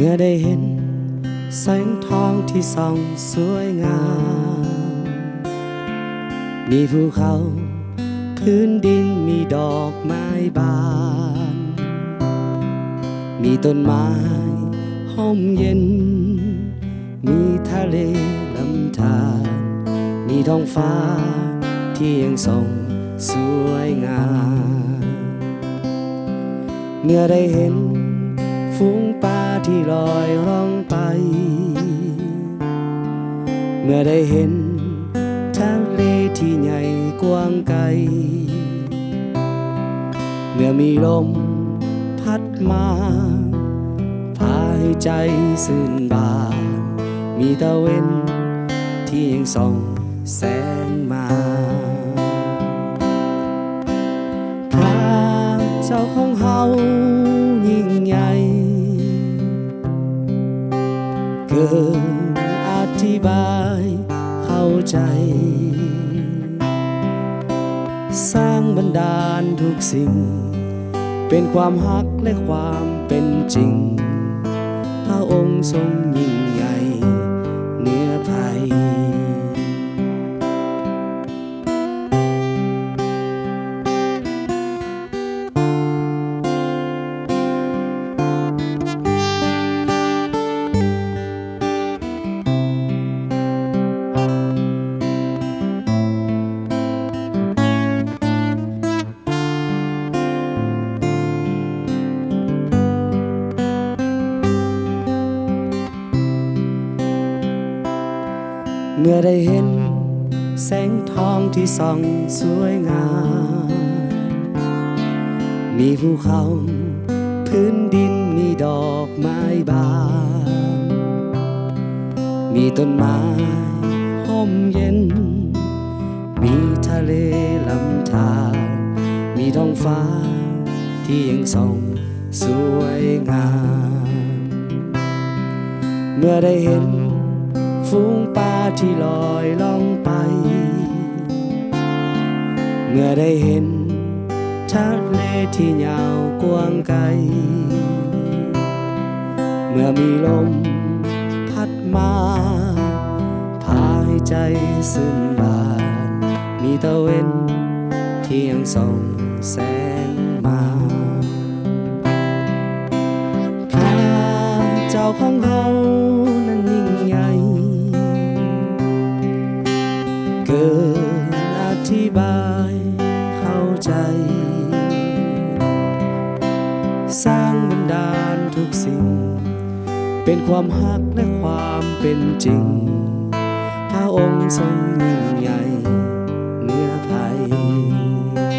มื่อได้เห็นแสงทองที่ส่องสวยงามมีภูเขาพื้นดินมีดอกไม้บานมีต้นไม้ห่มเย็นมีทะเลลำธารมีท้องฟ้าที่ยังส่องสวยงามเมื่อได้เห็นฝูงปลาที่ลอยร่องไปเมื่อได้เห็นทะเลที่ใหญ่กว้างไกลเมื่อมีลมพัดมาพาให้ใจซื่นบานมีตะเวนที่ยังส่องแสงมาพระเจ้าของเฮายิ่งใหญ่เกินอธิบายเข้าใจสร้างบันดาลทุกสิ่งเป็นความฮักและความเป็นจริงพระองค์ทรงยิ่งใหญ่เหนือภัยเมื่อได้เห็นแสงทองที่ส่องสวยงามมีภูเขาพื้นดินมีดอกไม้บานมีต้นไม้ห่มเย็นมีทะเลลำธารมีท้องฟ้าที่ยังส่องสวยงามเมื่อได้เห็นฝูงปลาที่ลอยล่องไปเมื่อได้เห็นทะเลที่ยาวกว้างไกลเมื่อมีลมพัดมาพาให้ใจซื่นบานมีตะเวนที่ยังส่องแสงมาข้าเจ้าของเฮานั้นยิ่งใหญ่เกินอธิบายเข้าใจสร้างบันดาลทุกสิ่งเป็นความฮักและความเป็นจริงพระองค์ทรงยิ่งใหญ่เหนือภัย